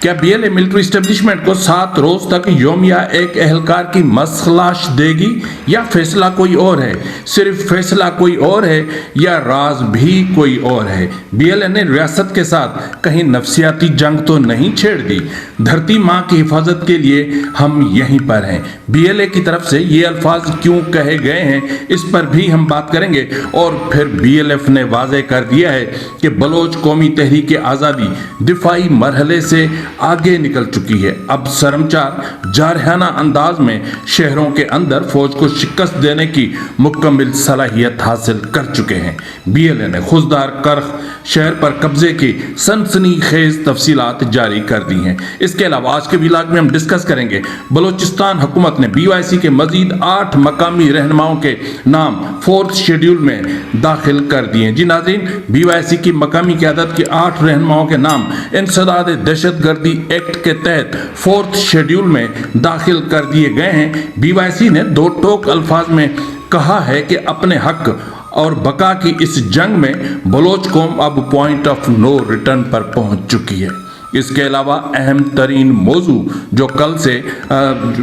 क्या BLA military establishment को 7 रोज तक योमिया एक एहलकार की मसलाश देगी या फैसला कोई और है? सिर्फ फैसला कोई और है या राज भी कोई और है? BLA ने रियासत के साथ कहीं नफसियाती जंग तो नहीं छेड़ दी? धरती माँ की हिफाजत के लिए हम यहीं पर हैं। BLA की तरफ से ये अल्फाज क्यों कहे गए हैं, इस पर भी हम बात करेंगे। और फिर BLF ने वाज़ेह कर दिया है कि बलोच कौमी तहरीक आज़ादी दिफाई मरहले से आगे निकल चुकी है। अब शर्मचार जारहाना अंदाज में शहरों के अंदर फौज को शिकस्त देने की मुकम्मल सलाहियत हासिल कर चुके हैं। BLA ने खुजदार करख शहर पर कब्जे की सनसनीखेज तफसीलात जारी कर दी हैं। इसके अलावा आज के व्लॉग में हम डिस्कस करेंगे बलोचिस्तान हुकूमत ने BYC के मजीद 8 मकामी रहनुमाओं के नाम 4th शेड्यूल में दाखिल कर दिए। जी नाज़रीन, BYC की मकामी क़यादत के 8 रहनुमाओं के नाम इंसदाद दहशतगर्दी एक्ट के तहत 4th शेड्यूल में दाखिल कर दिए गए हैं। BYC ने 2 टोक अल्फाज में कहा है कि अपने हक और बका की इस जंग में बलोच कौम अब पॉइंट ऑफ नो रिटर्न पर पहुंच चुकी है। इसके अलावा अहम तरीन मौजू जो कल से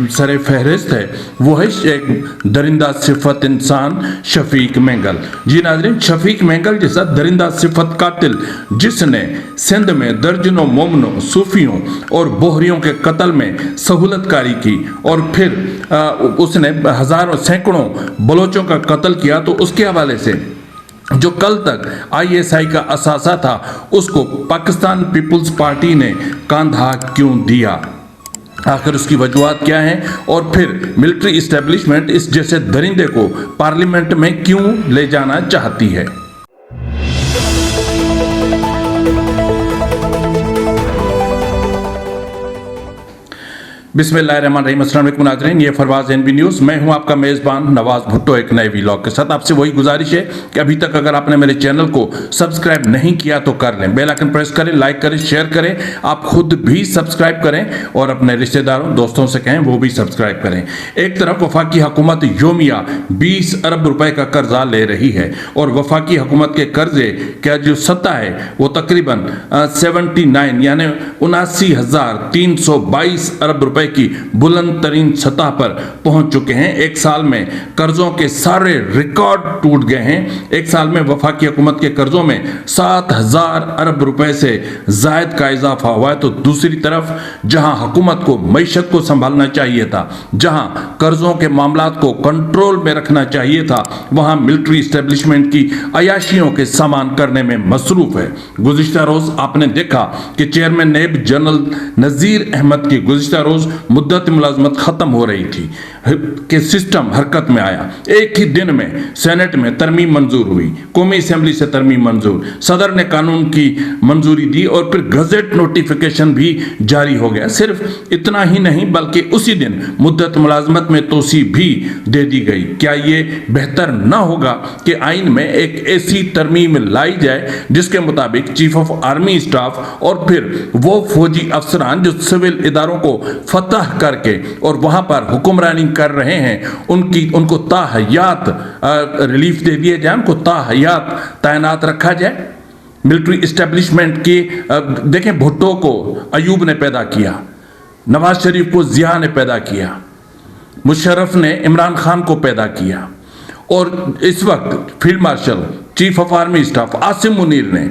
सर फहरिस्त है वो है एक दरिंदा सिफत इंसान शफीक मेंगल। जी नाज़रीन, शफीक मेंगल जैसा दरिंदा सिफत कातिल जिसने सिंध में दर्जनों मोमनों, सूफियों और बोहरियों के कत्ल में सहूलतकारी की और फिर उसने हज़ारों सैकड़ों बलोचों का कत्ल किया, तो उसके हवाले से जो कल तक ISI का असासा था उसको पाकिस्तान पीपुल्स पार्टी ने कांधा क्यों दिया, आखिर उसकी वजूहात क्या हैं, और फिर मिलिट्री इस्टेब्लिशमेंट इस जैसे दरिंदे को पार्लियामेंट में क्यों ले जाना चाहती है। बिस्मिल्लाहिर्रहमानिर्रहीम, अस्सलाम वालेकुम नाज़रीन, ये फरवाज NB न्यूज़, मैं हूं आपका मेज़बान नवाज़ भुट्टो एक नए व्लॉग के साथ। आपसे वही गुजारिश है कि अभी तक अगर आपने मेरे चैनल को सब्सक्राइब नहीं किया तो कर लें, बेल आइकन प्रेस करें, लाइक करें, शेयर करें, आप खुद भी सब्सक्राइब करें और अपने रिश्तेदारों दोस्तों से कहें वो भी सब्सक्राइब करें। एक तरफ वफाकी हुकूमत योमिया 20 अरब रुपए का कर्जा ले रही है और वफाकी हुकूमत के कर्जे का जो सतह है वो तकरीबन 79 यानी 79,322 अरब रुपए की बुलंद तरीन सतह पर पहुंच चुके हैं। एक साल में कर्जों के सारे रिकॉर्ड टूट गए हैं। एक साल में वफाकी हुकूमत के कर्जों में 7,000 अरब रुपए से जायद का इजाफा हुआ है। तो दूसरी तरफ जहां हुकूमत को मईशत को संभालना चाहिए था, जहां कर्जों के मामलात को कंट्रोल में रखना चाहिए था, वहां मिलिट्री इस्टेब्लिशमेंट की अयाशियों के सामान करने में मसरूफ है। गुज़िश्ता रोज आपने देखा कि चेयरमैन नेब जनरल नज़ीर अहमद की गुज़िश्ता रोज मुद्दत मुलाजमत खत्म हो रही थी कि सिस्टम हरकत में आया। एक ही दिन में सेनेट में तरमीम मंजूर हुई, कौमी असेंबली से तरमीम मंजूर, सदर ने कानून की मंजूरी दी और फिर गजट नोटिफिकेशन भी जारी हो गया। सिर्फ इतना ही नहीं बल्कि उसी दिन मुद्दत मुलाजमत में तोसी भी दे दी गई। क्या ये बेहतर ना होगा कि आइन में एक ऐसी तरमीम लाई जाए जिसके मुताबिक चीफ ऑफ आर्मी स्टाफ और फिर वो फौजी अफसरान जो सिविल इदारों को फतह करके और वहां पर हुक्मरानी कर रहे हैं उनको ताहयात रिलीफ दे दिए जाए, उनको ताहयात तैनात रखा जाए। मिलिट्री इस्टेब्लिशमेंट की देखें, भुट्टो को अयूब ने पैदा किया, नवाज शरीफ को जिया ने पैदा किया, मुशर्रफ ने इमरान खान को पैदा किया और इस वक्त field marshal chief of army staff Asim Munir ने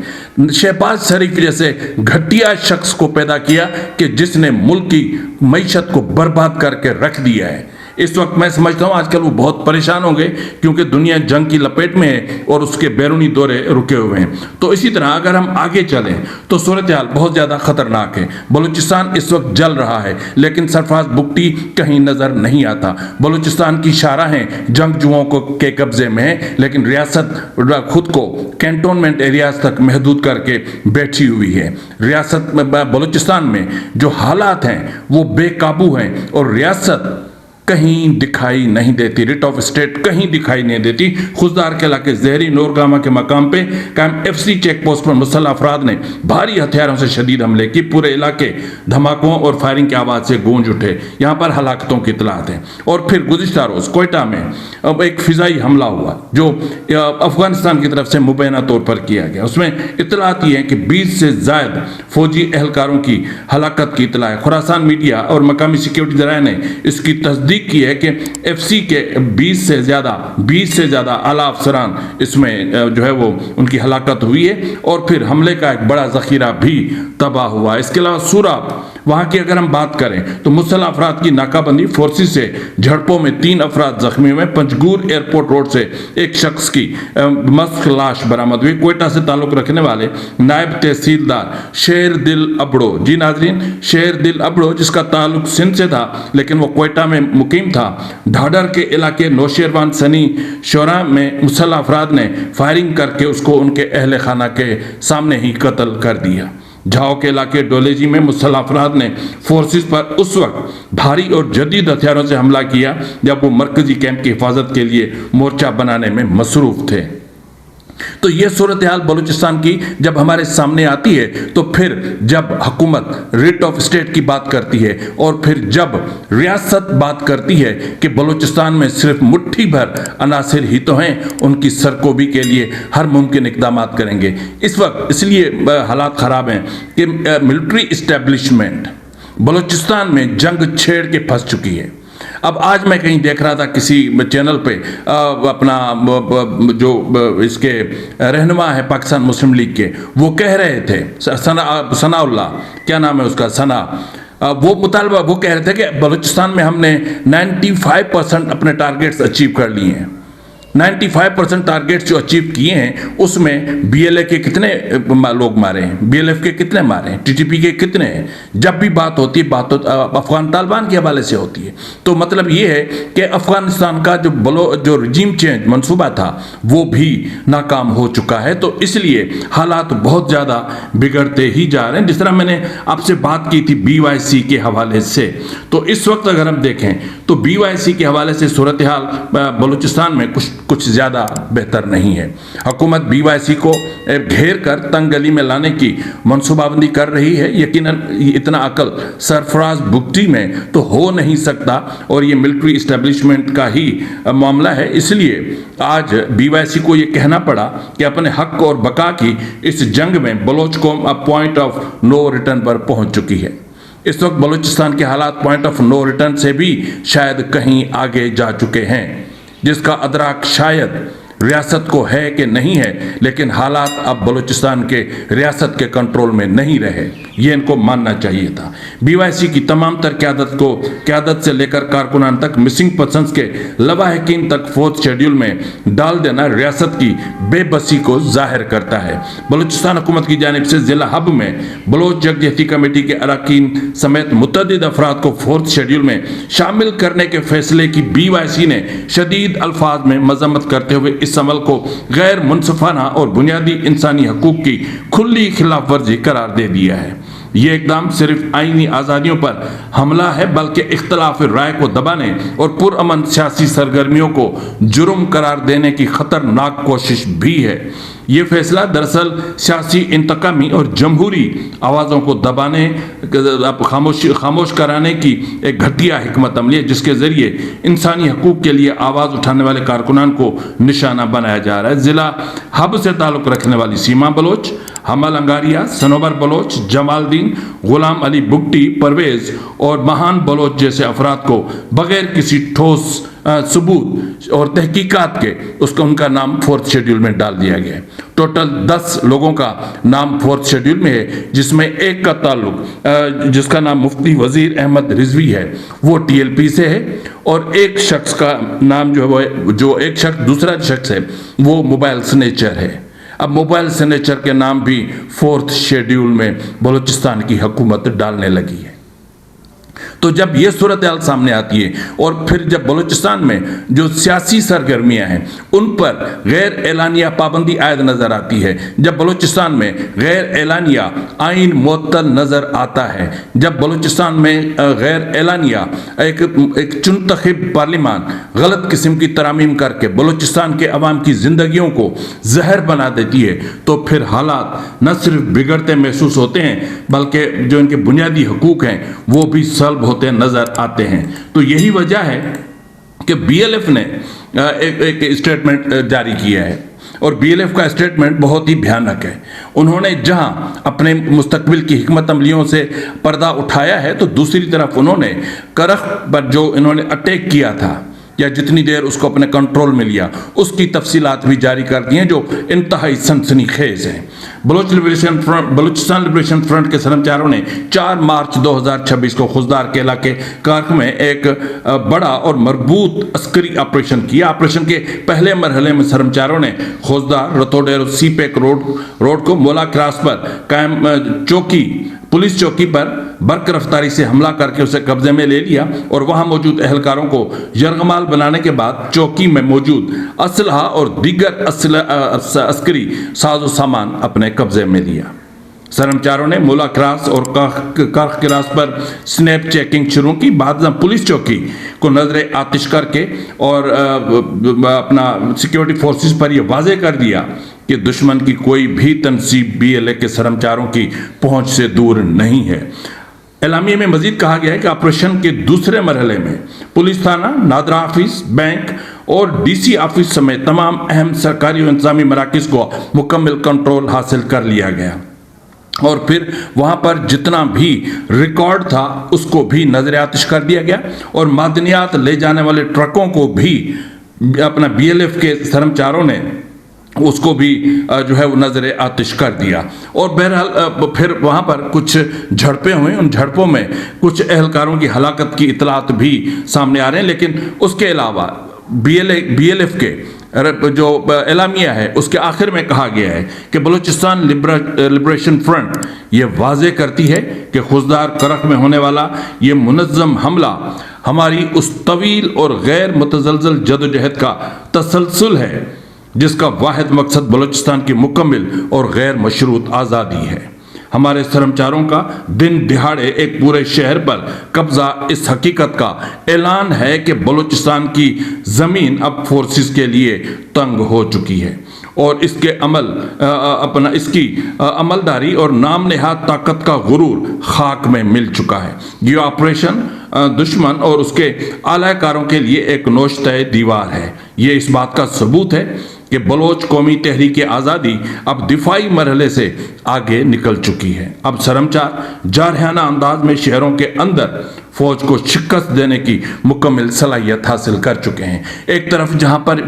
शहबाज शरीफ जैसे घटिया शख्स को पैदा किया कि जिसने मुल्क की मईशत को बर्बाद करके रख दिया है। इस वक्त मैं समझता हूँ आजकल वो बहुत परेशान हो गए क्योंकि दुनिया जंग की लपेट में है और उसके बैरूनी दौरे रुके हुए हैं। तो इसी तरह अगर हम आगे चलें तो सूरत हाल बहुत ज़्यादा ख़तरनाक है। बलूचिस्तान इस वक्त जल रहा है लेकिन सरफराज बुगटी कहीं नज़र नहीं आता। बलूचिस्तान की शाहराहें जंगजुओं के कब्जे में है लेकिन रियासत खुद को कैंटोनमेंट एरियाज तक महदूद करके बैठी हुई है। रियासत में बलूचिस्तान में जो हालात हैं वो बेकाबू हैं और रियासत कहीं दिखाई नहीं देती, रिट ऑफ स्टेट कहीं दिखाई नहीं देती। खुशदार के इलाके जहरी नूरगामा के मकाम पे कायम FC चेक पोस्ट पर मुसल्लह अफराद ने भारी हथियारों से शदीद हमले की। पूरे इलाके धमाकों और फायरिंग की आवाज़ से गूंज उठे। यहाँ पर हलाकतों की इतलात है। और फिर गुज़िश्ता रोज़ कोयटा में अब एक फ़िज़ाई हमला हुआ जो अफगानिस्तान की तरफ से मुबैना तौर पर किया गया। उसमें इतलात ये हैं कि 20 से ज़ायद फौजी एहलकारों की हलाकत की इतला है। खुरासान मीडिया और मकामी सिक्योरिटी ज़राए ने इसकी तस्दीक की है कि FC के 20 से ज़्यादा आला अफसरान इसमें जो है वो उनकी हलाकत हुई है और फिर हमले का एक बड़ा ज़ख़ीरा भी तबाह हुआ। इसके अलावा सूरा वहाँ की अगर हम बात करें तो मुसल्लह अफराद की नाकाबंदी फोर्सेस से झड़पों में 3 अफराद जख्मी हुए। पंजगूर एयरपोर्ट रोड से एक शख्स की मस्क लाश बरामद हुई। कोयटा से ताल्लुक़ रखने वाले नायब तहसीलदार शेर दिल अबड़ो, जी नाजरीन, शेर दिल अबड़ो जिसका ताल्लुक़ सिंध से था लेकिन वो कोयटा में मुकीम था, ढाडर के इलाके नौशेरवान सनी शोरा में मुसल्लह अफराद ने फायरिंग करके उसको उनके अहल खाना के सामने ही कत्ल कर दिया। झाओ के इलाके डोलेजी में मुसल्लह अफराद ने फोर्सेस पर उस वक्त भारी और जदीद हथियारों से हमला किया जब वो मरकजी कैंप की हिफाजत के लिए मोर्चा बनाने में मसरूफ थे। तो ये सूरत हाल बलूचिस्तान की जब हमारे सामने आती है तो फिर जब हुकूमत रिट ऑफ स्टेट की बात करती है और फिर जब रियासत बात करती है कि बलूचिस्तान में सिर्फ मुट्ठी भर अनासिर ही तो हैं, उनकी सरकोबी के लिए हर मुमकिन इक़दाम करेंगे। इस वक्त इसलिए हालात ख़राब हैं कि मिलिट्री इस्टेब्लिशमेंट बलूचिस्तान में जंग छेड़ के फंस चुकी है। अब आज मैं कहीं देख रहा था किसी चैनल पे अपना जो इसके रहनुमा है पाकिस्तान मुस्लिम लीग के, वो कह रहे थे सनाउल्लाह, क्या नाम है उसका, सना, वो मुतालबा वो कह रहे थे कि बलूचिस्तान में हमने 95% अपने टारगेट्स अचीव कर लिए हैं। 95% टारगेट्स जो अचीव किए हैं उसमें BLA के कितने लोग मारे हैं, BLF के कितने मारे हैं, TTP के कितने हैं। जब भी बात होती है बात अफगान तालिबान के हवाले से होती है। तो मतलब ये है कि अफगानिस्तान का जो रजीम चेंज मंसूबा था वो भी नाकाम हो चुका है। तो इसलिए हालात बहुत ज़्यादा बिगड़ते ही जा रहे हैं। जिस तरह मैंने आपसे बात की थी BYC के हवाले से, तो इस वक्त अगर हम देखें तो BYC के हवाले से सूरत हाल बलूचिस्तान में कुछ ज़्यादा बेहतर नहीं है। हुकूमत BYC को घेर कर तंग गली में लाने की मनसूबाबंदी कर रही है। यकीनन इतना अकल सरफराज भुगती में तो हो नहीं सकता और ये मिलिट्री इस्टेब्लिशमेंट का ही मामला है। इसलिए आज BYC को ये कहना पड़ा कि अपने हक और बका की इस जंग में बलोच कौम अब पॉइंट ऑफ नो रिटर्न पर पहुंच चुकी है। इस वक्त बलूचिस्तान के हालात पॉइंट ऑफ नो रिटर्न से भी शायद कहीं आगे जा चुके हैं, जिसका अदराक शायद रियासत को है कि नहीं है, लेकिन हालात अब बलूचिस्तान के रियासत के कंट्रोल में नहीं रहे। ये इनको मानना चाहिए था। BYC की तमाम तर क़यादत से लेकर कारकुनान तक मिसिंग पर्सन्स के लवाहिकीन तक 4th शेड्यूल में डाल देना रियासत की बेबसी को जाहिर करता है। बलूचिस्तान हुकूमत की जानिब से ज़िला हब में बलोच यकजहती कमेटी के अरकान समेत मुतअद्दिद अफराद को 4th शेड्यूल में शामिल करने के फैसले की BYC ने शदीद अल्फाज में मजम्मत करते हुए इस अमल को गैर मुनसफाना और बुनियादी इंसानी हकूक की खुली खिलाफ वर्जी करार दे दिया है। ये इकदाम सिर्फ आईनी आज़ादियों पर हमला है बल्कि इख्तलाफ राय को दबाने और पुरअमन सियासी सरगर्मियों को जुर्म करार देने की खतरनाक कोशिश भी है। ये फैसला दरअसल सियासी इंतकामी और जमहूरी आवाज़ों को दबाने खामोश कराने की एक घटिया हिकमत अमली है, जिसके ज़रिए इंसानी हकूक़ के लिए आवाज़ उठाने वाले कारकुनान को निशाना बनाया जा रहा है। ज़िला हब से ताल्लुक़ रखने वाली सीमा बलोच, हमल अंगारिया, सनोबर बलोच, जमालदीन, गुलाम अली बुगटी, परवेज़ और महान बलोच जैसे अफराद को बग़ैर किसी ठोस सबूत और तहकीकात के उनका नाम 4th शेड्यूल में डाल दिया गया है। टोटल 10 लोगों का नाम 4th शेड्यूल में है, जिसमें एक का ताल्लुक जिसका नाम मुफ्ती वज़ीर अहमद रिजवी है वो TLP से है और एक शख्स का नाम दूसरा शख्स है वो मोबाइल स्नेचर है। अब मोबाइल स्नेचर के नाम भी 4th शेड्यूल में बलूचिस्तान की हुकूमत डालने लगी है। تو جب یہ صورتحال سامنے آتی ہے اور پھر جب بلوچستان میں جو سیاسی سرگرمیاں ہیں ان پر غیر اعلانیہ پابندی عائد نظر آتی ہے، جب بلوچستان میں غیر اعلانیہ آئین معطل نظر آتا ہے، جب بلوچستان میں غیر اعلانیہ ایک چنتخب پارلیمان غلط قسم کی ترامیم کر کے بلوچستان کے عوام کی زندگیوں کو زہر بنا دیتی ہے، تو پھر حالات نہ صرف بگڑتے محسوس ہوتے ہیں بلکہ جو ان کے بنیادی حقوق ہیں وہ بھی سلب ہوتے نظر آتے ہیں۔ تو یہی وجہ ہے کہ بی ایل ایف نے ایک اسٹیٹمنٹ جاری کیا ہے، اور بی ایل ایف کا اسٹیٹمنٹ بہت ہی بھیانک ہے۔ انہوں نے جہاں اپنے مستقبل کی حکمت عملیوں سے پردہ اٹھایا ہے تو دوسری طرف انہوں نے کرخ پر جو انہوں نے اٹیک کیا تھا یا جتنی دیر اس کو اپنے کنٹرول میں لیا اس کی تفصیلات بھی جاری کر دی ہیں جو انتہائی سنسنی خیز ہیں۔ بلوچستان لبریشن فرنٹ کے سرمچاروں نے 4 مارچ 2026 کو خوزدار کے علاقے کرخ میں ایک بڑا اور مربوط عسکری آپریشن کیا۔ آپریشن کے پہلے مرحلے میں سرمچاروں نے خوزدار رتوڈیرو سی پیک روڈ کو مولا کراس پر قائم پولیس چوکی پر برق رفتاری سے حملہ کر کے اسے قبضے میں لے لیا اور وہاں موجود اہلکاروں کو یرغمال بنانے کے بعد چوکی میں موجود اسلحہ اور دیگر عسکری ساز و سامان اپنے قبضے میں لیا۔ سرمچاروں نے مولا کراس اور کرخ کراس پر سنیپ چیکنگ شروع کی۔ بعد پولیس چوکی کو نظر آتش کر کے اور اپنا سیکیورٹی فورسز پر یہ واضح کر دیا کہ دشمن کی کوئی بھی تنصیب بی ایل اے کے سرمچاروں کی پہنچ سے دور نہیں ہے۔ اعلامیے میں مزید کہا گیا ہے کہ آپریشن کے دوسرے مرحلے میں پولیس تھانہ، نادرا آفس، بینک اور ڈی سی آفس سمیت تمام اہم سرکاری و انتظامی مراکز کو مکمل کنٹرول حاصل کر لیا گیا، اور پھر وہاں پر جتنا بھی ریکارڈ تھا اس کو بھی نظر آتش کر دیا گیا، اور معدنیات لے جانے والے ٹرکوں کو بھی اپنا بی ایل ایف کے سرمچاروں نے اس کو بھی جو ہے وہ نظر آتش کر دیا۔ اور بہرحال پھر وہاں پر کچھ جھڑپیں ہوئیں، ان جھڑپوں میں کچھ اہلکاروں کی ہلاکت کی اطلاعات بھی سامنے آ رہے ہیں، لیکن اس کے علاوہ بی ایل ایف کے جو اعلامیہ ہے اس کے آخر میں کہا گیا ہے کہ بلوچستان لبریشن فرنٹ یہ واضح کرتی ہے کہ خوزدار کرخ میں ہونے والا یہ منظم حملہ ہماری اس طویل اور غیر متزلزل جدوجہد کا تسلسل ہے جس کا واحد مقصد بلوچستان کی مکمل اور غیر مشروط آزادی ہے۔ ہمارے سرمچاروں کا دن دہاڑے ایک پورے شہر پر قبضہ اس حقیقت کا اعلان ہے کہ بلوچستان کی زمین اب فورسز کے لیے تنگ ہو چکی ہے، اور اس کے اس کی عملداری اور نام نہاد طاقت کا غرور خاک میں مل چکا ہے۔ یہ آپریشن دشمن اور اس کے اعلی کاروں کے لیے ایک نوشتہ دیوار ہے۔ یہ اس بات کا ثبوت ہے کہ بلوچ قومی تحریک آزادی اب دفاعی مرحلے سے آگے نکل چکی ہے۔ اب سرمچار جارحانہ انداز میں شہروں کے اندر فوج کو شکست دینے کی مکمل صلاحیت حاصل کر چکے ہیں۔ ایک طرف جہاں پر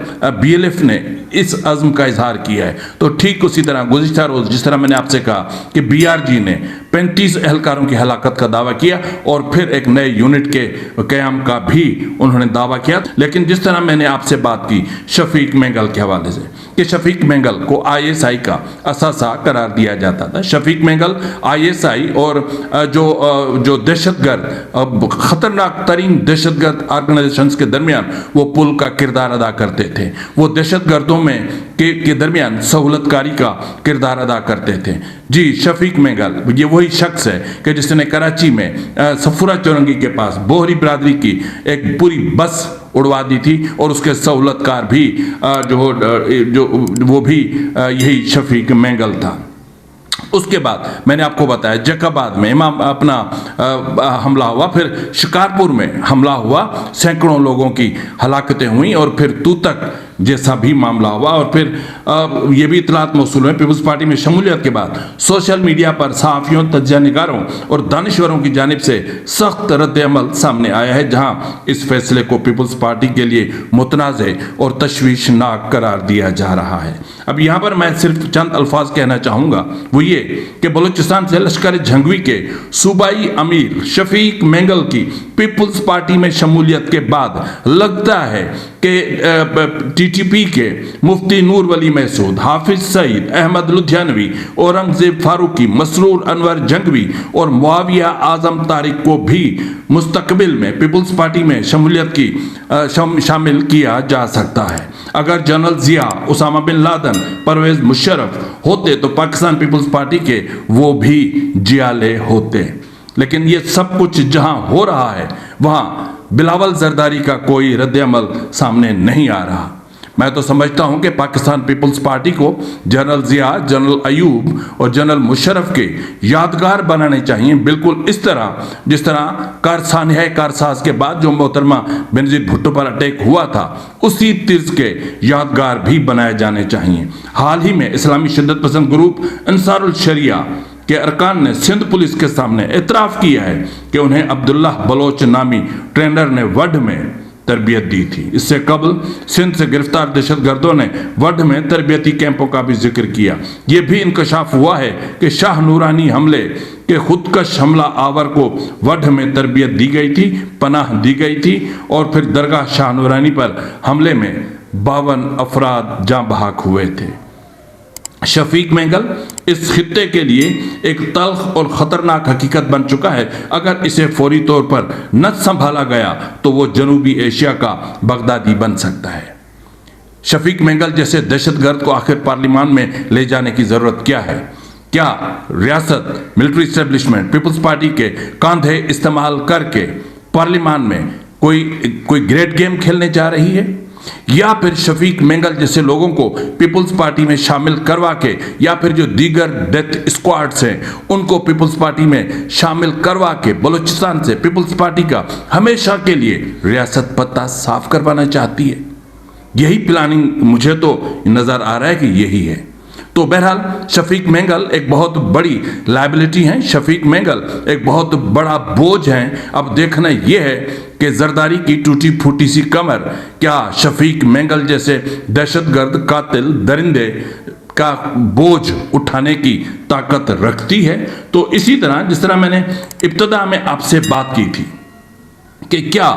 بی ایل ایف نے اس عزم کا اظہار کیا ہے تو ٹھیک اسی طرح گزشتہ روز جس طرح میں نے آپ سے کہا کہ بی آر جی نے 35 اہلکاروں کی ہلاکت کا دعویٰ کیا اور پھر ایک نئے یونٹ کے قیام کا بھی انہوں نے دعویٰ کیا، لیکن جس طرح میں نے آپ سے بات کی شفیق مینگل کے حوالے سے کہ شفیق مینگل کو آئی ایس آئی کا اثاثہ قرار دیا جاتا تھا۔ شفیق مینگل آئی ایس آئی اور جو دہشت گرد خطرناک ترین دہشت گرد آرگنائزیشنز کے درمیان وہ پل کا کردار ادا کرتے تھے، وہ دہشت گردوں میں کے درمیان سہولت کاری کا کردار ادا کرتے تھے۔ جی شفیق مینگل یہ وہی شخص ہے کہ جس نے کراچی میں سفورہ چورنگی کے پاس بوہری برادری کی ایک پوری بس اڑوا دی تھی، اور اس کے سہولت کار بھی وہ بھی یہی شفیق مینگل تھا۔ اس کے بعد میں نے آپ کو بتایا جیکاباد میں اپنا حملہ ہوا، پھر شکارپور میں حملہ ہوا، سینکڑوں لوگوں کی ہلاکتیں ہوئیں، اور پھر توتک جیسا بھی معاملہ ہوا، اور پھر یہ بھی اطلاعات موصول ہوئے پیپلز پارٹی میں شمولیت کے بعد سوشل میڈیا پر صحافیوں، تجزیہ نگاروں اور دانشوروں کی جانب سے سخت رد عمل سامنے آیا ہے، جہاں اس فیصلے کو پیپلز پارٹی کے لیے متنازع اور تشویشناک قرار دیا جا رہا ہے۔ اب یہاں پر میں صرف چند الفاظ کہنا چاہوں گا، وہ یہ کہ بلوچستان سے لشکر جھنگوی کے صوبائی امیر شفیق مینگل کی پیپلز پارٹی میں شمولیت کے بعد لگتا ہے کہ ٹی TTP के मुफ्ती नूर वली महसूद, हाफिज सईद, अहमद लुधियानवी, औरंगजेब फारूकी, मसरूर अनवर जंगवी और मुआविया आजम तारिक को भी मुस्तकबिल में पीपल्स पार्टी में शमूलियत की शामिल किया जा सकता है। अगर जनरल जिया, उसामा बिन लादेन, परवेज मुशर्रफ होते तो पाकिस्तान पीपल्स पार्टी के वो भी जियाले होते। लेकिन ये सब कुछ जहां हो रहा है वहां बिलावल जरदारी का कोई रद्द-ए-अमल सामने नहीं आ रहा। मैं तो समझता हूं कि पाकिस्तान पीपल्स पार्टी को जनरल जिया, जनरल अयूब और जनरल मुशर्रफ के यादगार बनाने चाहिए, बिल्कुल इस तरह जिस तरह कारसानिया कारसाज के बाद जो मोहतरमा बेनजीर भुट्टो पर अटैक हुआ था, उसी तर्ज के यादगार भी बनाए जाने चाहिए। हाल ही में इस्लामी शिद्दत पसंद ग्रुप अंसारुल शरिया के अरकान ने सिंध पुलिस के सामने एतराफ़ किया है कि उन्हें अब्दुल्ला बलोच नामी ट्रेनर ने वड में तरबियत दी थी। इससे कबल सिंध से गिरफ्तार दहशतगर्दों ने वड में तरबियती कैंपों का भी जिक्र किया। ये भी इंकशाफ हुआ है कि शाह नूरानी हमले के खुदकश हमला आवर को वड में तरबियत दी गई थी, पनाह दी गई थी और फिर दरगाह शाह नूरानी पर हमले में 52 अफराद जाँ बहक हुए थे। शफीक मेंगल इस खित्ते के लिए एक तल्ख और ख़तरनाक हकीकत बन चुका है। अगर इसे फौरी तौर पर न संभाला गया तो वो जनूबी एशिया का बगदादी बन सकता है। शफीक मेंगल जैसे दहशतगर्द को आखिर पार्लियामान में ले जाने की ज़रूरत क्या है? क्या रियासत, मिलिट्री इस्टेब्लिशमेंट पीपल्स पार्टी के कांधे इस्तेमाल करके पार्लियामान में कोई ग्रेट गेम खेलने जा रही है, या फिर शफीक मेंगल जैसे लोगों को पीपल्स पार्टी में शामिल करवा के, या फिर जो दीगर डेथ स्क्वाड्स हैं उनको पीपल्स पार्टी में शामिल करवा के बलूचिस्तान से पीपल्स पार्टी का हमेशा के लिए रियासत पत्ता साफ करवाना चाहती है। यही प्लानिंग मुझे तो नज़र आ रहा है कि यही है। तो बहरहाल शफीक मेंगल एक बहुत बड़ी लायबिलिटी हैं, शफीक मेंगल एक बहुत बड़ा बोझ हैं। अब देखना यह है कि जरदारी की टूटी फूटी सी कमर क्या शफीक मेंगल जैसे दहशतगर्द, कातिल, दरिंदे का बोझ उठाने की ताकत रखती है। तो इसी तरह जिस तरह मैंने इब्तिदा में आपसे बात की थी कि क्या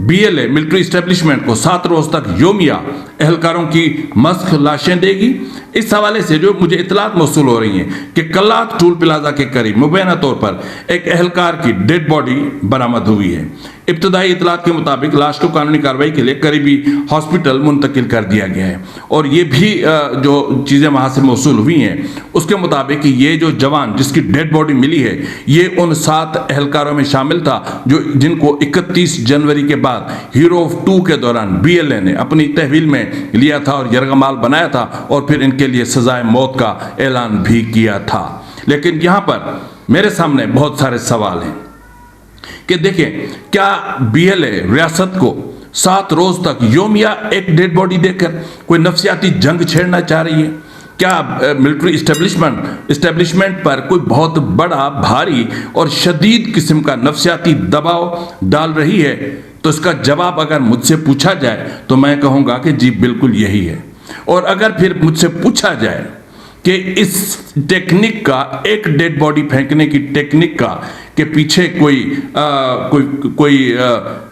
BLA मिलिट्री इस्टेब्लिशमेंट को 7 रोज तक योमिया एहलकारों की मस्क लाशें देगी, इस हवाले से जो मुझे इतलात मौसूल हो रही हैं कि कल्लात टूल प्लाजा के करीब मुबैना तौर पर एक एहलकार की डेड बॉडी बरामद हुई है। इब्तदाई इतलात के मुताबिक लाश को कानूनी कार्रवाई के लिए करीबी हॉस्पिटल मुंतकिल कर दिया गया है। और ये भी जो चीज़ें वहाँ से मौसूल हुई हैं उसके मुताबिक ये जो जवान जिसकी डेड बॉडी मिली है ये उन 7 एहलकारों में शामिल था जिनको 31 जनवरी के बाद हीरो ऑफ 2 के दौरान BLA ने अपनी तहवील में लिया था और यरगमाल बनाया था और फिर इनके लिए सजाए मौत का ऐलान भी किया था। लेकिन यहाँ पर मेरे सामने बहुत सारे सवाल हैं कि देखिए, क्या BLA रियासत को 7 रोज तक योमिया एक डेड बॉडी देकर कोई नफसियाती जंग छेड़ना चाह रही है? क्या मिलिट्री इस्टेब्लिशमेंट पर कोई बहुत बड़ा, भारी और शदीद किस्म का नफसियाती दबाव डाल रही है? तो इसका जवाब अगर मुझसे पूछा जाए तो मैं कहूँगा कि जी बिल्कुल यही है। और अगर फिर मुझसे पूछा जाए कि इस टेक्निक का, एक डेड बॉडी फेंकने की टेक्निक का के पीछे कोई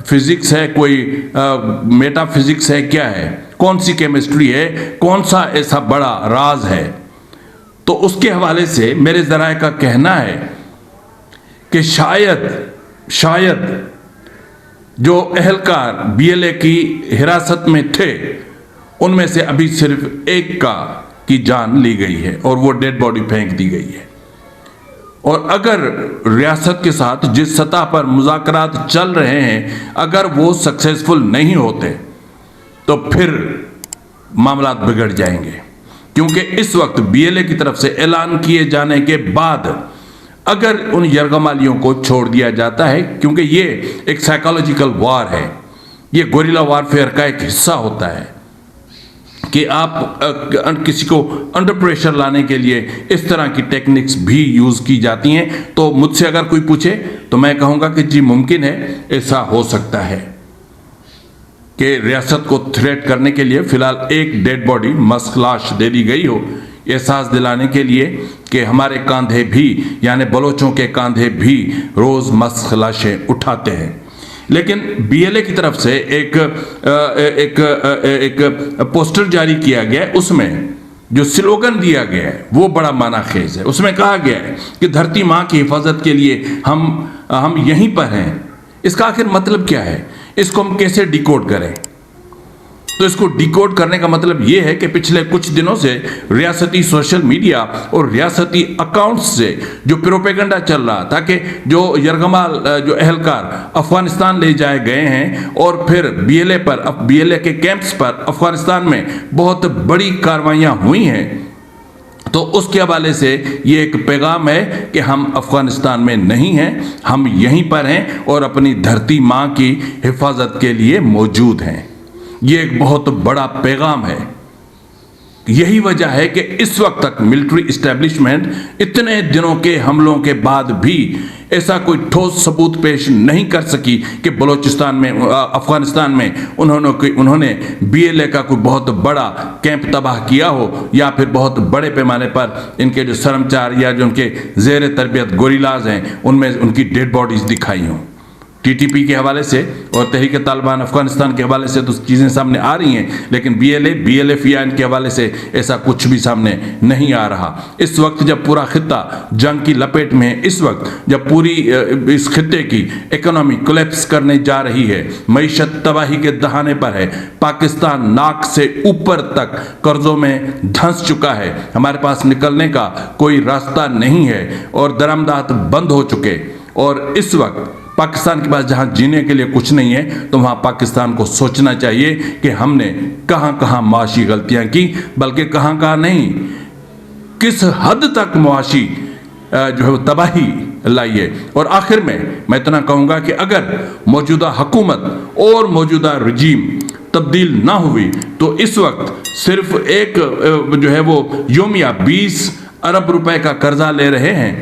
फिजिक्स है, कोई मेटाफिजिक्स है, क्या है, कौन सी केमिस्ट्री है, कौन सा ऐसा बड़ा राज है, तो उसके हवाले से मेरे ज़राए का कहना है कि शायद जो एहलकार BLA की हिरासत में थे उनमें से अभी सिर्फ एक की जान ली गई है और वो डेड बॉडी फेंक दी गई है। और अगर रियासत के साथ जिस सतह पर मुज़ाकरात चल रहे हैं अगर वो सक्सेसफुल नहीं होते तो फिर मामलात बिगड़ जाएंगे, क्योंकि इस वक्त BLA की तरफ से ऐलान किए जाने के बाद अगर उन यरगमालियों को छोड़ दिया जाता है, क्योंकि ये एक साइकोलॉजिकल वार है, ये गोरिल्ला वारफेयर का एक हिस्सा होता है कि आप किसी को अंडर प्रेशर लाने के लिए इस तरह की टेक्निक्स भी यूज़ की जाती हैं। तो मुझसे अगर कोई पूछे तो मैं कहूँगा कि जी मुमकिन है, ऐसा हो सकता है कि रियासत को थ्रेट करने के लिए फ़िलहाल एक डेड बॉडी, मस्क लाश दे दी गई हो, एहसास दिलाने के लिए कि हमारे कांधे भी, यानी बलोचों के कांधे भी रोज़ मस्क लाशें उठाते हैं। لیکن BLA کی طرف سے ایک پوسٹر جاری کیا گیا ہے، اس میں جو سلوگن دیا گیا ہے وہ بڑا معنی خیز ہے۔ اس میں کہا گیا ہے کہ دھرتی ماں کی حفاظت کے لیے ہم یہیں پر ہیں۔ اس کا آخر مطلب کیا ہے؟ اس کو ہم کیسے ڈیکوڈ کریں؟ تو اس کو ڈیکوڈ کرنے کا مطلب یہ ہے کہ پچھلے کچھ دنوں سے ریاستی سوشل میڈیا اور ریاستی اکاؤنٹس سے جو پروپیگنڈا چل رہا تھا کہ جو یرغمال جو اہلکار افغانستان لے جائے گئے ہیں اور پھر BLA کے کیمپس پر افغانستان میں بہت بڑی کاروائیاں ہوئی ہیں، تو اس کے حوالے سے یہ ایک پیغام ہے کہ ہم افغانستان میں نہیں ہیں، ہم یہیں پر ہیں اور اپنی دھرتی ماں کی حفاظت کے لیے موجود ہیں۔ یہ ایک بہت بڑا پیغام ہے۔ یہی وجہ ہے کہ اس وقت تک ملٹری اسٹیبلشمنٹ اتنے دنوں کے حملوں کے بعد بھی ایسا کوئی ٹھوس ثبوت پیش نہیں کر سکی کہ بلوچستان میں افغانستان میں انہوں نے BLA کا کوئی بہت بڑا کیمپ تباہ کیا ہو، یا پھر بہت بڑے پیمانے پر ان کے جو سرمچار یا جو ان کے زیر تربیت گوریلاز ہیں ان میں ان کی ڈیڈ باڈیز دکھائی ہوں۔ TTP کے حوالے سے اور تحریک طالبان افغانستان کے حوالے سے تو چیزیں سامنے آ رہی ہیں، لیکن BLF کے حوالے سے ایسا کچھ بھی سامنے نہیں آ رہا۔ اس وقت جب پورا خطہ جنگ کی لپیٹ میں ہے، اس وقت جب پوری اس خطے کی اکنامی کولیپس کرنے جا رہی ہے، معیشت تباہی کے دہانے پر ہے، پاکستان ناک سے اوپر تک قرضوں میں دھنس چکا ہے، ہمارے پاس نکلنے کا کوئی راستہ نہیں ہے اور درآمدات بند ہو چکے، اور اس وقت پاکستان کے پاس جہاں جینے کے لیے کچھ نہیں ہے، تو وہاں پاکستان کو سوچنا چاہیے کہ ہم نے کہاں کہاں معاشی غلطیاں کی، بلکہ کہاں کہاں نہیں، کس حد تک معاشی جو ہے وہ تباہی لائی ہے۔ اور آخر میں اتنا کہوں گا کہ اگر موجودہ حکومت اور موجودہ رجیم تبدیل نہ ہوئی تو اس وقت صرف ایک جو ہے وہ یومیہ 20 ارب روپے کا قرضہ لے رہے ہیں،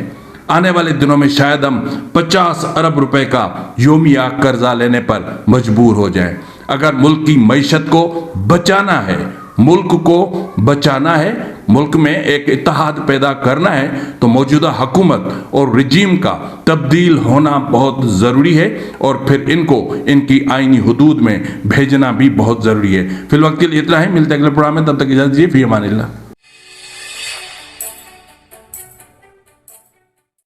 آنے والے دنوں میں شاید ہم 50 ارب روپے کا یومیہ قرضہ لینے پر مجبور ہو جائیں۔ اگر ملک کی معیشت کو بچانا ہے، ملک میں ایک اتحاد پیدا کرنا ہے، تو موجودہ حکومت اور رجیم کا تبدیل ہونا بہت ضروری ہے، اور پھر ان کو ان کی آئینی حدود میں بھیجنا بھی بہت ضروری ہے۔ فی الوقت کے لیے اتنا ہے، ملتے ہیں اگلے پروگرام میں، تب تک اجازت دیجیے، فی امان اللہ۔